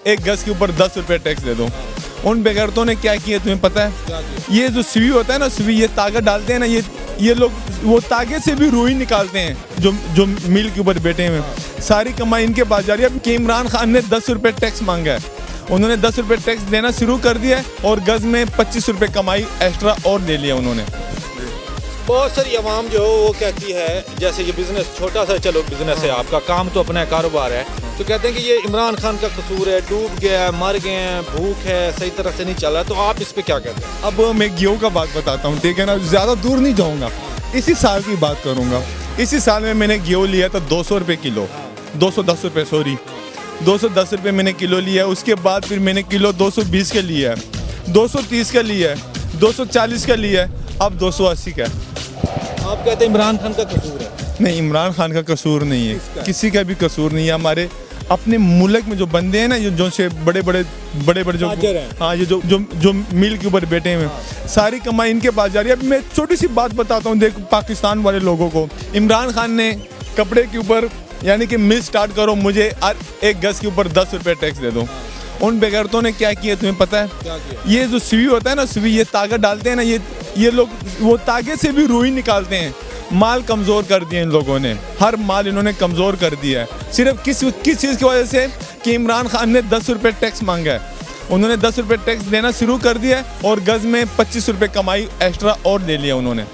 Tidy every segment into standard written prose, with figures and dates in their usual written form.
एक गज के ऊपर 10 रुपये टैक्स दे दो। उन बेगैरतों ने क्या किया तुम्हें पता है? ये जो सुई होता है ना, सुई, ये ताकत डालते हैं ना, ये लोग वो तागे से भी रुई निकालते हैं जो मिल के ऊपर बैठे हुए हैं। सारी कमाई इनके पास जा रही है। अब कि इमरान खान ने 10 रुपये टैक्स मांगा है, उन्होंने 10 रुपये टैक्स देना शुरू कर दिया है और गज में 25 रुपये कमाई एक्स्ट्रा और ले लिया उन्होंने। बहुत सारी आवाम जो वो कहती है, जैसे ये बिजनेस छोटा सा, चलो बिजनेस है, आपका काम तो अपना कारोबार है, तो कहते हैं कि ये इमरान खान का कसूर है, डूब गया है, मर गए हैं, भूख है, सही तरह से नहीं चला। तो आप इस पे क्या कहते हैं? अब मैं गेहूँ का बात बताता हूँ, ठीक है ना, ज़्यादा दूर नहीं जाऊँगा, इसी साल की बात करूँगा। इसी साल में मैंने गेहूँ लिया था 200 रुपये किलो, 210 रुपये, सॉरी 210 रुपये मैंने किलो लिया है। उसके बाद फिर मैंने किलो 220 का लिया है, 230 का लिया है, 240 का लिया है, अब 280 का है। आप कहते हैं इमरान खान का कसूर है? नहीं, इमरान खान का कसूर नहीं है, किसी का भी कसूर नहीं है। हमारे अपने मुल्क में जो बंदे हैं ना, जो से बड़े बड़े जो, हाँ, ये जो मिल के ऊपर बैठे हुए हैं, सारी कमाई इनके पास जा रही है। अब मैं छोटी सी बात बताता हूँ, देखो पाकिस्तान वाले लोगों को, इमरान खान ने कपड़े के ऊपर, यानी कि मिल स्टार्ट करो, मुझे एक गज के ऊपर 10 रुपये टैक्स दे दो। उन बेगैरतों ने क्या किया तुम्हें पता है? ये जो सुई होता है ना, सुई, ये ताकत डालते हैं ना, ये लोग वो तागे से भी रुई निकालते हैं। माल कमज़ोर कर दिए इन लोगों ने, हर माल इन्होंने कमज़ोर कर दिया है। सिर्फ किस चीज़ की वजह से कि इमरान खान ने 10 रुपये टैक्स मांगा है, उन्होंने 10 रुपये टैक्स देना शुरू कर दिया है और गज में 25 रुपये कमाई एक्स्ट्रा और ले लिया उन्होंने।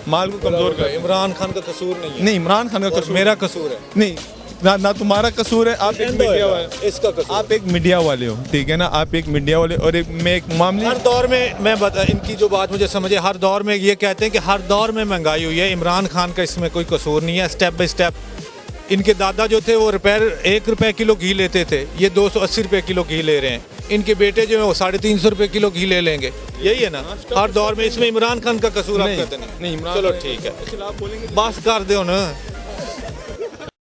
माल को कमज़ोर कर। इमरान खान का कसूर नहीं है? नहीं, इमरान खान का कसूर, मेरा कसूर है। नहीं, ना तुम्हारा कसूर है, आप एक मीडिया वाले, इसका कसूर, आप एक मीडिया वाले हो, ठीक है ना, आप एक मीडिया वाले, और मैं एक मामले। हर दौर में मैं बता, इनकी जो बात मुझे समझे, हर दौर में ये कहते हैं कि हर दौर में महंगाई हुई है, इमरान खान का इसमें कोई कसूर नहीं है। स्टेप बाय स्टेप इनके दादा जो थे वो 1 रुपये किलो घी लेते थे, ये 280 रुपये किलो घी ले रहे हैं। इनके बेटे जो है वो 350 रुपये किलो घी ले लेंगे, यही है ना हर दौर में। इसमें इमरान खान का कसूर आप कहते नहीं? नहीं, चलो ठीक है, बस कर दो ना।